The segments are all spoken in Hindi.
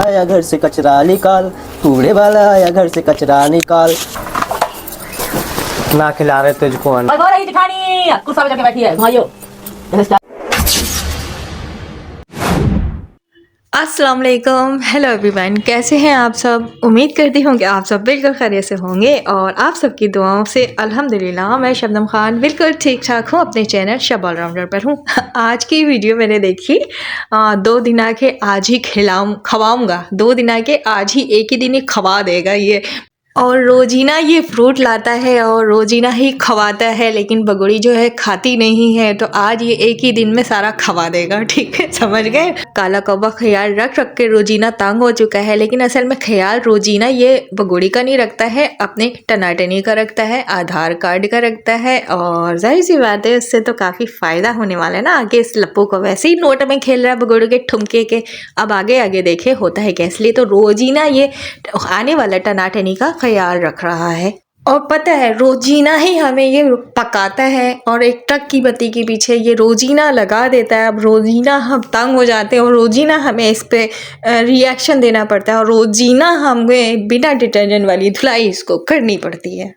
आया घर से कचरा निकाल, कूड़े वाला आया घर से कचरा निकाल। ना खिला रहे तुझको और वो रही जेठानी गुस्सा में जाके बैठी है भाइयों। अस्सलाम वालेकुम, हेलो एवरीवन, कैसे हैं आप सब। उम्मीद करती हूँ कि आप सब बिल्कुल खैरियत से होंगे और आप सबकी दुआओं से अल्हम्दुलिल्लाह मैं शबनम खान बिल्कुल ठीक ठाक हूँ। अपने चैनल शब ऑलराउंडर पर हूँ। आज की वीडियो मैंने देखी 2 दिन आके आज ही खवाऊँगा, 2 दिन आके आज ही एक ही दिन ही खवा देगा ये। और रोजीना ये फ्रूट लाता है और रोजीना ही खवाता है, लेकिन बगुड़ी जो है खाती नहीं है, तो आज ये एक ही दिन में सारा खवा देगा। ठीक है, समझ गए। काला कौवा ख्याल रख रख के रोजीना तंग हो चुका है, लेकिन असल में ख्याल रोजीना ये बगुड़ी का नहीं रखता है, अपने टनाटनी का रखता है, आधार कार्ड का रखता है। और जाहिर सी बात है उससे तो काफ़ी फ़ायदा होने वाला है ना आगे इस लप्पू को। वैसे ही नोट में खेल रहा है बगुड़ी के ठुमके के, अब आगे आगे देखे होता है क्या। इसलिए तो रोजीना ये आने वाला टनाटनी का ख्याल रख रहा है। और पता है रोजीना ही हमें ये पकाता है और एक ट्रक की बत्ती के पीछे ये रोजीना लगा देता है। अब रोजीना हम तंग हो जाते हैं और रोजीना हमें इस पे रिएक्शन देना पड़ता है और रोजीना हमें बिना डिटर्जेंट वाली धुलाई इसको करनी पड़ती है।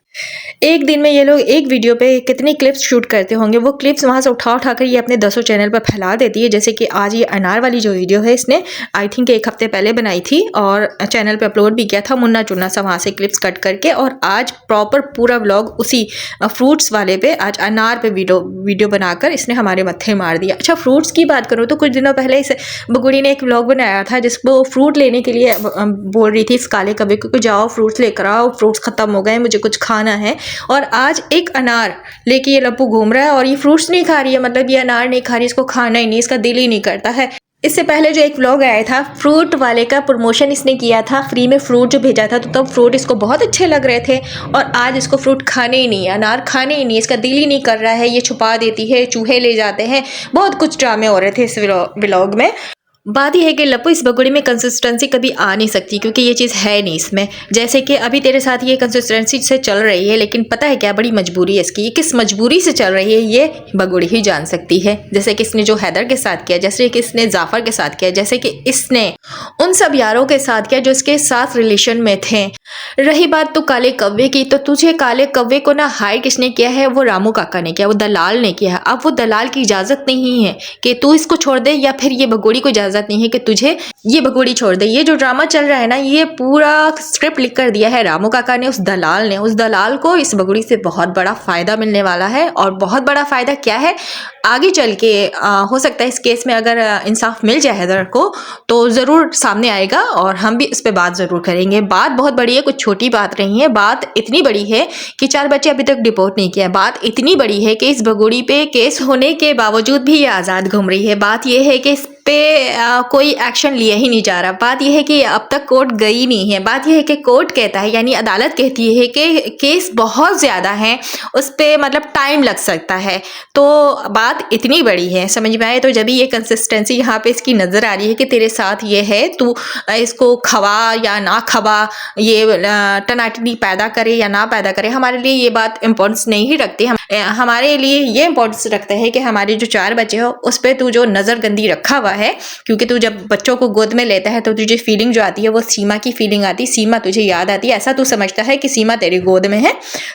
एक दिन में ये लोग एक वीडियो पे कितनी क्लिप्स शूट करते होंगे, वो क्लिप्स वहाँ से उठा उठा कर ये अपने 10 चैनल पर फैला देती है। जैसे कि आज ये अनार वाली जो वीडियो है इसने आई थिंक 1 हफ्ते पहले बनाई थी और चैनल पे अपलोड भी किया था मुन्ना चुन्ना सा वहाँ से क्लिप्स कट करके। और आज प्रॉपर पूरा व्लॉग उसी फ्रूट्स वाले पे, आज अनार पे वीडियो बनाकर इसने हमारे मत्थे मार दिया। अच्छा, फ्रूट्स की बात करूँ तो कुछ दिनों पहले इस बगुड़ी ने एक व्लॉग बनाया था जिसको फ्रूट लेने के लिए बोल रही थी इस काले कव्वे को, जाओ फ्रूट्स लेकर आओ, फ्रूट्स ख़त्म हो गए, मुझे कुछ खाना है। और आज एक अनार लेके ये लप्पू घूम रहा है और ये फ्रूट्स नहीं खा रही है, मतलब ये अनार नहीं खा रही, इसको खाना ही नहीं, इसका दिल ही नहीं करता है। इससे पहले जो एक व्लॉग आया था फ्रूट वाले का प्रमोशन इसने किया था, फ्री में फ्रूट जो भेजा था, तो तब फ्रूट इसको बहुत अच्छे लग रहे थे। और आज इसको फ्रूट खाने ही नहीं है, अनार खाने ही नहीं, इसका दिल ही नहीं कर रहा है, ये छुपा देती है, चूहे ले जाते हैं, बहुत कुछ ड्रामे हो रहे थे इस व्लॉग में। बात यह है कि लप्पू इस बगुड़ी में कंसिस्टेंसी कभी आ नहीं सकती क्योंकि ये चीज़ है नहीं इसमें। जैसे कि अभी तेरे साथ ये कंसिस्टेंसी से चल रही है, लेकिन पता है क्या, बड़ी मजबूरी है इसकी। ये किस मजबूरी से चल रही है ये बगुड़ी ही जान सकती है। जैसे कि इसने जो हैदर के साथ किया, जैसे कि इसने जाफ़र के साथ किया, जैसे कि इसने उन सब यारों के साथ किया जो इसके साथ रिलेशन में थे। रही बात तो काले कव्वे की, तो तुझे काले कव्वे को ना हायर किसने किया है, वो रामू काका ने किया, वो दलाल ने किया है। अब वो दलाल की इजाज़त नहीं है कि तू इसको छोड़ दे, या फिर ये बगुड़ी को इजाज़त नहीं है कि तुझे ये बगुड़ी छोड़ दे। ये जो ड्रामा चल रहा है ना, ये पूरा स्क्रिप्ट लिख कर दिया है रामू काका ने, उस दलाल ने। उस दलाल को इस बगुड़ी से बहुत बड़ा फ़ायदा मिलने वाला है। और बहुत बड़ा फ़ायदा क्या है, आगे चल के हो सकता है इस केस में अगर इंसाफ मिल जाए हैदर को तो ज़रूर सामने आएगा और हम भी इस पर बात ज़रूर करेंगे। बात बहुत बड़ी है, कुछ छोटी बात नहीं है। बात इतनी बड़ी है कि 4 बच्चे अभी तक डिपोर्ट नहीं किया। बात इतनी बड़ी है कि इस बगुड़ी पे केस होने के बावजूद भी ये आज़ाद घूम रही है। बात यह है कि इस पे कोई एक्शन लिया ही नहीं जा रहा। बात यह है कि अब तक कोर्ट गई नहीं है। बात यह है कि कोर्ट कहता है, यानी अदालत कहती है कि केस बहुत ज़्यादा है, उस पर मतलब टाइम लग सकता है। तो बात इतनी बड़ी है, समझ में आए। तो जब ये कंसिस्टेंसी यहाँ पे इसकी नज़र आ रही है कि तेरे साथ ये है, तू इसको खवा या ना खवा, ये टनाटनी पैदा करे या ना पैदा करे, हमारे लिए ये बात इम्पोर्टेंस नहीं ही रखती। हमारे लिए ये इम्पोर्टेंस रखता है कि हमारे जो 4 बच्चे हो उस पर तू जो नज़रगंदी रखा हुआ है, क्योंकि तू जब बच्चों को गोद में लेता है तो तुझे फीलिंग जो आती है वो सीमा की फीलिंग आती है, सीमा तुझे याद आती है। ऐसा तू समझता है कि सीमा तेरी गोद में है,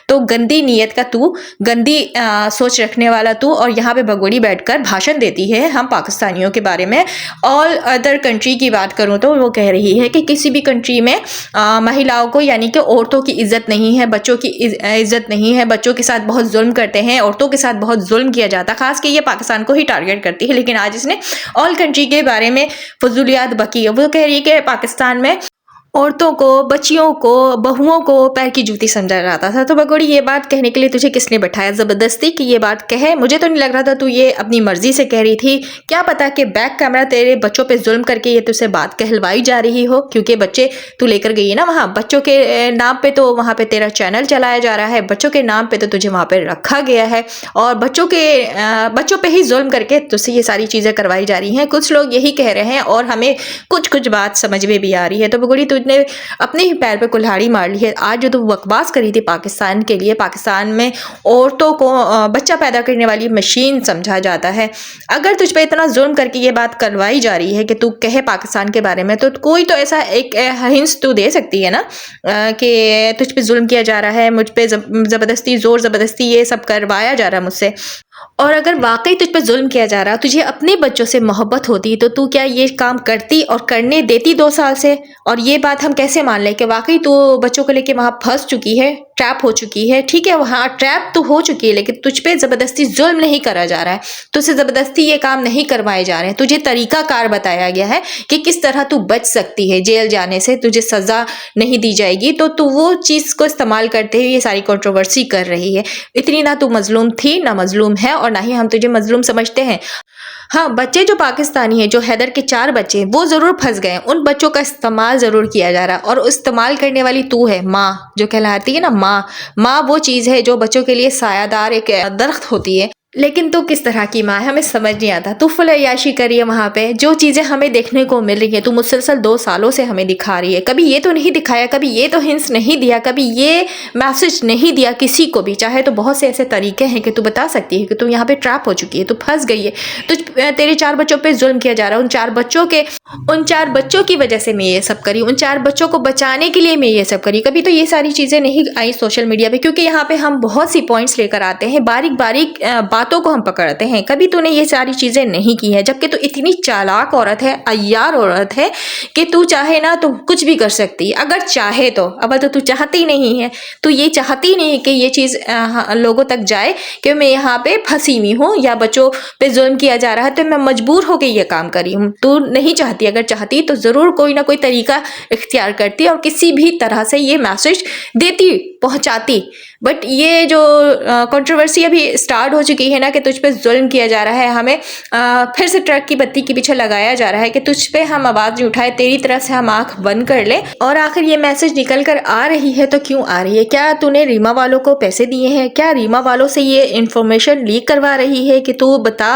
तो गंदी नीयत का तू, गंदी सोच रखने वाला तू, और यहाँ पे बगुड़ी बैठकर भाषण देती है हम पाकिस्तानियों के बारे में। ऑल अदर कंट्री की बात करूँ तो वो कह रही है कि किसी भी कंट्री में महिलाओं को, यानी कि औरतों की इज्जत नहीं है, बच्चों की इज्जत नहीं है, बच्चों के साथ बहुत जुल्म करते हैं, औरतों के साथ बहुत जुल्म किया जाता है। खास कि ये पाकिस्तान को ही टारगेट करती है, लेकिन आज इसने ऑल कंट्री के बारे में फजूलियात बकी है। वो कह रही है कि पाकिस्तान में औरतों को, बच्चियों को, बहुओं को पैर की जूती समझा जाता था। तो बगुड़ी ये बात कहने के लिए तुझे किसने बैठाया ज़बरदस्ती कि ये बात कहे? मुझे तो नहीं लग रहा था तू ये अपनी मर्जी से कह रही थी। क्या पता कि बैक कैमरा तेरे बच्चों पे जुल्म करके ये तुझसे बात कहलवाई जा रही हो, क्योंकि बच्चे तू लेकर गई है ना वहाँ, बच्चों के नाम पे तो वहाँ पे तेरा चैनल चलाया जा रहा है, बच्चों के नाम पे तो तुझे वहाँ पे रखा गया है और बच्चों पे ही जुल्म करके तुझसे ये सारी चीज़ें करवाई जा रही हैं। कुछ लोग यही कह रहे हैं और हमें कुछ बात समझ में भी आ रही है। तो बगुड़ी तुझने अपने ही पैर पे कुल्हाड़ी मार ली है। आज जो तू बकवास करी थी पाकिस्तान के लिए, पाकिस्तान में औरतों को बच्चा पैदा करने वाली मशीन समझा जाता है। अगर तुझ पे इतना जुल्म करके ये बात करवाई जा रही है कि तू कहे पाकिस्तान के बारे में, तो कोई तो ऐसा एक हिंस तू दे सकती है ना कि तुझ पे जुल्म किया जा रहा है, मुझ पे ज़बरदस्ती ज़ोर ज़बरदस्ती ये सब करवाया जा रहा है मुझसे। और अगर वाकई तुझ पे जुल्म किया जा रहा, तुझे अपने बच्चों से मोहब्बत होती तो तू क्या ये काम करती और करने देती 2 साल से? और ये बात हम कैसे मान लें कि वाकई तू बच्चों को लेके वहाँ फंस चुकी है, ट्रैप हो चुकी है? ठीक है, वहाँ ट्रैप तो हो चुकी है, लेकिन तुझ पे ज़बरदस्ती जुल्म नहीं करा जा रहा है, तुझसे ज़बरदस्ती ये काम नहीं करवाए जा रहे हैं। तुझे तरीक़ाकार बताया गया है कि किस तरह तू बच सकती है जेल जाने से, तुझे सज़ा नहीं दी जाएगी। तो तू वो चीज़ को इस्तेमाल करते हुए ये सारी कंट्रोवर्सी कर रही है। इतनी ना तू मजलूम थी, ना मजलूम है, और ना ही हम तुझे मजलूम समझते हैं। हाँ, बच्चे जो पाकिस्तानी हैं, जो हैदर के 4 बच्चे, वो ज़रूर फंस गए। उन बच्चों का इस्तेमाल ज़रूर किया जा रहा है, और इस्तेमाल करने वाली तू है, माँ जो कहलाती है ना। माँ वो चीज़ है जो बच्चों के लिए सायादार एक दरख्त होती है। लेकिन तू किस तरह की माँ है हमें समझ नहीं आता। तू फुल अय्याशी करी है वहाँ पे, जो चीज़ें हमें देखने को मिल रही है तू मुसलसल 2 सालों से हमें दिखा रही है। कभी ये तो नहीं दिखाया, कभी ये तो हिंस नहीं दिया, कभी ये मैसेज नहीं दिया किसी को भी। चाहे तो बहुत से ऐसे तरीके हैं कि तू बता सकती है कि तू यहाँ पे ट्रैप हो चुकी है, तू फंस गई है, तेरे 4 बच्चों पे जुल्म किया जा रहा है। उन 4 बच्चों की वजह से मैं ये सब करी, उन 4 बच्चों को बचाने के लिए मैं ये सब करी। कभी तो ये सारी चीज़ें नहीं आई सोशल मीडिया पे, क्योंकि यहाँ पे हम बहुत सी पॉइंट्स लेकर आते हैं, बारीक बारीक बातों को हम पकड़ते हैं। कभी तूने ये सारी चीज़ें नहीं की है, जबकि तू इतनी चालाक औरत है, अय्यार औरत है कि तू चाहे ना तो कुछ भी कर सकती है, अगर चाहे तो। अब तो तू चाहती नहीं है, तू ये चाहती नहीं कि ये चीज़ लोगों तक जाए कि मैं यहाँ पे फंसी हुई हूँ या बच्चों पे जुल्म किया जा रहा है, तो मैं मजबूर हो गई ये काम करी हूँ। तू नहीं चाहती, अगर चाहती तो ज़रूर कोई ना कोई तरीका इख्तियार करती और किसी भी तरह से ये मैसेज देती, पहुँचाती। बट ये जो कंट्रोवर्सी अभी स्टार्ट हो चुकी है ना कि तुझ पे जुल्म किया जा रहा है, हमें फिर से ट्रक की बत्ती के पीछे लगाया जा रहा है कि तुझ पे हम आवाज़ नहीं उठाए, तेरी तरफ से हम आंख बंद कर ले। और आखिर ये मैसेज निकल कर आ रही है तो क्यों आ रही है? क्या तूने रीमा वालों को पैसे दिए हैं? क्या रीमा वालों से ये इन्फॉर्मेशन लीक करवा रही है कि तू बता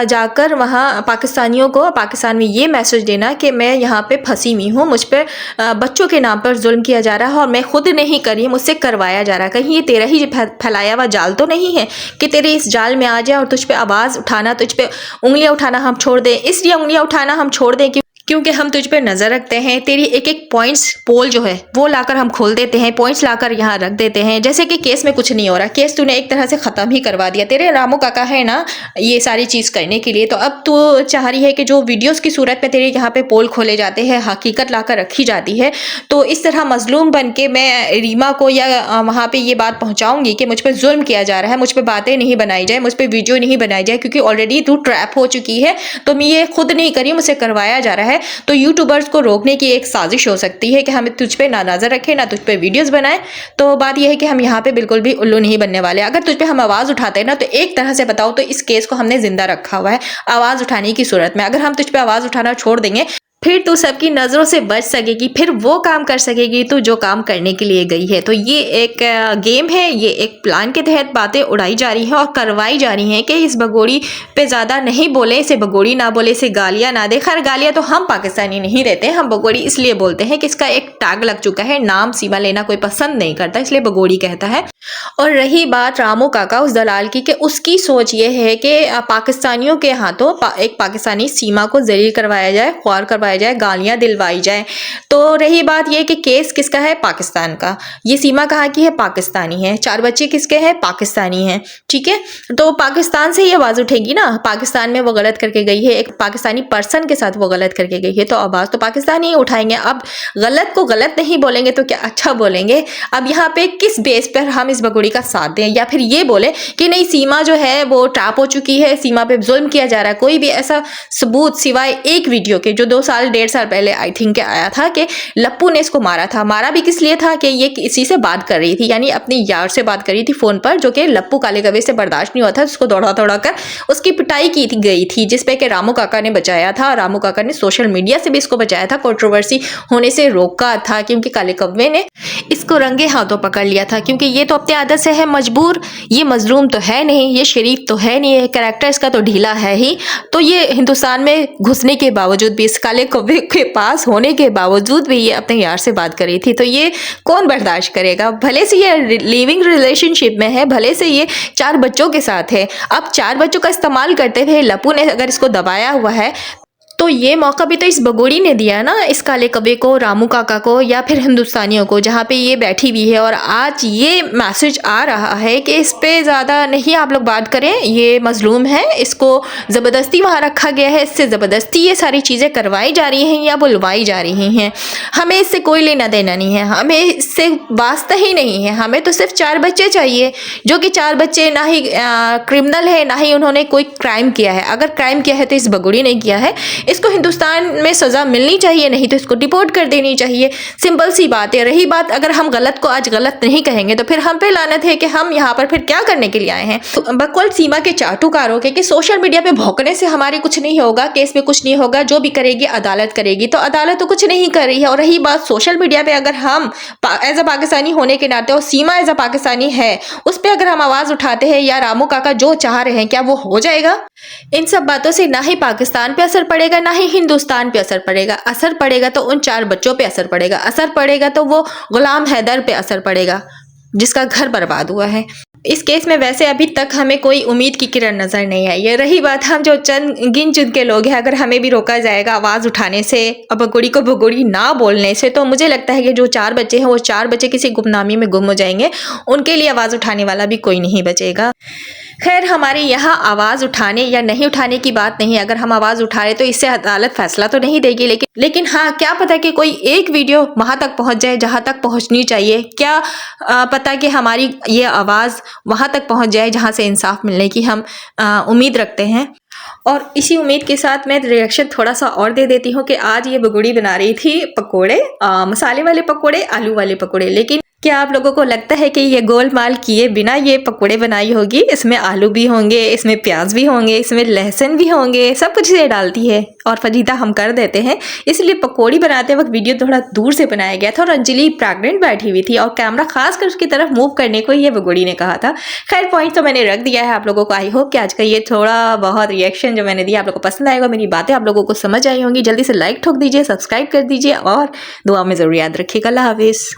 जाकर वहाँ पाकिस्तानियों को, पाकिस्तान में ये मैसेज देना कि मैं यहाँ पे फंसी हुई हूँ, मुझ पर बच्चों के नाम पर जुल्म किया जा रहा है और मैं खुद नहीं करी, मुझसे करवाया जा रहा है। कहीं ये तेरा ही फैलाया हुआ जाल तो नहीं है कि तेरे इस जाल में आ जाए और तुझ पे आवाज़ उठाना, तुझ पे उंगलियां उठाना हम छोड़ दें? इसलिए उंगलियां उठाना हम छोड़ दें क्योंकि हम तुझ पे नज़र रखते हैं। तेरी एक एक पॉइंट्स पोल जो है वो लाकर हम खोल देते हैं, पॉइंट्स लाकर यहाँ रख देते हैं, जैसे कि केस में कुछ नहीं हो रहा। केस तूने एक तरह से ख़त्म ही करवा दिया। तेरे रामू काका है ना ये सारी चीज़ करने के लिए, तो अब तू चाह रही है कि जो वीडियोस की सूरत में तेरे यहाँ पे पोल खोले जाते हैं, हकीकत लाकर रखी जाती है, तो इस तरह मजलूम बन के मैं रीमा को या वहाँ पर ये बात पहुँचाऊँगी कि मुझ पर जुल्म किया जा रहा है, मुझ पर बातें नहीं बनाई जाए, मुझ पर वीडियो नहीं बनाई जाए, क्योंकि ऑलरेडी तू ट्रैप हो चुकी है। तो मैं ये खुद नहीं करी, मुझसे करवाया जा रहा है। तो यूट्यूबर्स को रोकने की एक साजिश हो सकती है कि हम तुझ पे ना नजर रखें, ना तुझ पे वीडियोस बनाएं। तो बात यह है कि हम यहाँ पे बिल्कुल भी उल्लू नहीं बनने वाले। अगर तुझ पे हम आवाज़ उठाते हैं ना, तो एक तरह से बताओ तो इस केस को हमने जिंदा रखा हुआ है आवाज़ उठाने की सूरत में। अगर हम तुझ पे आवाज़ उठाना छोड़ देंगे, फिर तू सबकी नज़रों से बच सकेगी, फिर वो काम कर सकेगी तो जो काम करने के लिए गई है। तो ये एक गेम है, ये एक प्लान के तहत बातें उड़ाई जा रही हैं और करवाई जा रही हैं कि इस भगोड़ी पे ज़्यादा नहीं बोले, इसे भगोड़ी ना बोले, इसे गालियाँ ना दे। खैर गालियाँ तो हम पाकिस्तानी नहीं देते, हम भगोड़ी इसलिए बोलते हैं कि इसका एक टैग लग चुका है, नाम सीमा लेना कोई पसंद नहीं करता, इसलिए भगोड़ी कहता है। और रही बात रामू काका उस दलाल की, कि उसकी सोच ये है कि पाकिस्तानियों के हाथों एक पाकिस्तानी सीमा को जलील करवाया जाए, ख्वार करवाया जाए, गालियां दिलवाई जाए। तो रही बात यह कि केस किसका है? पाकिस्तान का। ये सीमा कहाँ की है? पाकिस्तानी है। 4 बच्चे किसके हैं? पाकिस्तानी हैं। ठीक है, तो पाकिस्तान से ही आवाज़ उठेगी ना। पाकिस्तान में वो गलत करके गई है, एक पाकिस्तानी पर्सन के साथ वो गलत करके गई है, तो आवाज़ तो पाकिस्तानी ही उठाएंगे। अब गलत को गलत नहीं बोलेंगे तो क्या अच्छा बोलेंगे? अब यहाँ पे किस बेस पर हम इस भगोड़ी का साथ दें, या फिर ये बोले कि नहीं सीमा जो है वो ट्रैप हो चुकी है, सीमा पे जुल्म किया जा रहा है? कोई भी ऐसा सबूत सिवाय एक वीडियो के जो 2 साल 1.5 साल पहले आई थिंक आया था कि लप्पू ने इसको मारा था। मारा भी किस लिए था? कि ये किसी से बात कर रही थी, यानी अपनी यार से बात कर रही थी फोन पर, जो कि लप्पू काले गवे से बर्दाश्त नहीं हुआ था, उसको दौड़ा दौड़ा कर उसकी पिटाई की गई थी, जिसपे कि रामू काका ने बचाया था। रामू काका ने सोशल मीडिया से भी इसको बचाया था, कंट्रोवर्सी होने से रोका था, क्योंकि काले कव्वे ने इसको रंगे हाथों पकड़ लिया था। क्योंकि ये तो अपनी आदत से है मजबूर, ये मजलूम तो है नहीं, ये शरीफ तो है नहीं, ये कैरेक्टर इसका तो ढीला है ही। तो ये हिंदुस्तान में घुसने के बावजूद भी, इस काले कब्बे के पास होने के बावजूद भी ये अपने यार से बात कर रही थी, तो ये कौन बर्दाश्त करेगा। भले से ये लिविंग रिलेशनशिप में है, भले से ये 4 बच्चों के साथ है, अब 4 बच्चों का इस्तेमाल करते हुए लप्पू ने अगर इसको दबाया हुआ है तो ये मौका भी तो इस बगोड़ी ने दिया ना, इस काले कब्बे को, रामू काका को या फिर हिंदुस्तानियों को, जहाँ पे ये बैठी हुई है। और आज ये मैसेज आ रहा है कि इस पे ज़्यादा नहीं आप लोग बात करें, ये मजलूम है, इसको ज़बरदस्ती वहाँ रखा गया है, इससे ज़बरदस्ती ये सारी चीज़ें करवाई जा रही हैं या बुलवाई जा रही हैं। हमें इससे कोई लेना देना नहीं है, हमें इससे वास्ता ही नहीं है। हमें तो सिर्फ 4 बच्चे चाहिए, जो कि 4 बच्चे ना ही क्रिमिनल है, ना ही उन्होंने कोई क्राइम किया है। अगर क्राइम किया है तो इस बगोड़ी ने किया है, इसको हिंदुस्तान में सज़ा मिलनी चाहिए, नहीं तो इसको डिपोर्ट कर देनी चाहिए। सिंपल सी बात है। रही बात अगर हम गलत को आज गलत नहीं कहेंगे तो फिर हम पे लानत है कि हम यहाँ पर फिर क्या करने के लिए आए हैं। तो बकौल सीमा के चाटुकारों के कि सोशल मीडिया पे भौंकने से हमारे कुछ नहीं होगा, केस में कुछ नहीं होगा, जो भी करेगी अदालत करेगी। तो अदालत तो कुछ नहीं कर रही है। और रही बात सोशल मीडिया पे, अगर हम एज अ पाकिस्तानी होने के नाते और सीमा एज अ पाकिस्तानी है, उस पर अगर हम आवाज़ उठाते हैं या रामू काका जो चाह रहे हैं, क्या वो हो जाएगा? इन सब बातों से ना ही पाकिस्तान पे असर पड़ेगा, ना ही हिंदुस्तान पे असर पड़ेगा। असर पड़ेगा तो उन 4 बच्चों पे असर पड़ेगा, असर पड़ेगा तो वो गुलाम हैदर पे असर पड़ेगा जिसका घर बर्बाद हुआ है। इस केस में वैसे अभी तक हमें कोई उम्मीद की किरण नज़र नहीं आई है। रही बात हम जो चंद गिन चुन के लोग हैं, अगर हमें भी रोका जाएगा आवाज़ उठाने से और बगोड़ी को बगोड़ी ना बोलने से, तो मुझे लगता है कि जो 4 बच्चे हैं वो 4 बच्चे किसी गुमनामी में गुम हो जाएंगे, उनके लिए आवाज़ उठाने वाला भी कोई नहीं बचेगा। खैर, हमारे यहाँ आवाज़ उठाने या नहीं उठाने की बात नहीं है। अगर हम आवाज़ उठा रहे तो इससे अदालत फैसला तो नहीं देगी, लेकिन हाँ, क्या पता कि कोई एक वीडियो वहाँ तक पहुँच जाए जहाँ तक पहुँचनी चाहिए। क्या पता कि हमारी ये आवाज़ वहाँ तक पहुँच जाए जहाँ से इंसाफ मिलने की हम उम्मीद रखते हैं। और इसी उम्मीद के साथ मैं रिएक्शन थोड़ा सा और दे देती हूँ कि आज ये बगोड़ी बना रही थी पकोड़े, मसाले वाले पकोड़े, आलू वाले पकोड़े। लेकिन क्या आप लोगों को लगता है कि ये गोलमाल किए बिना ये पकोड़े बनाई होगी? इसमें आलू भी होंगे, इसमें प्याज भी होंगे, इसमें लहसुन भी होंगे, सब कुछ ये डालती है और फजीदा हम कर देते हैं। इसलिए पकोड़ी बनाते वक्त वीडियो थोड़ा दूर से बनाया गया था और अंजलि प्रेग्नेंट बैठी हुई थी और कैमरा खास कर उसकी तरफ मूव करने को ये बगोड़ी ने कहा था। खैर, पॉइंट तो मैंने रख दिया है आप लोगों को। आई होप कि आज का ये थोड़ा बहुत रिएक्शन जो मैंने दिया आप लोगों को पसंद आएगा, मेरी बातें आप लोगों को समझ आई होंगी। जल्दी से लाइक ठोक दीजिए, सब्सक्राइब कर दीजिए और दुआ में ज़रूर याद रखिएगा। अल्लाह हाफिज़।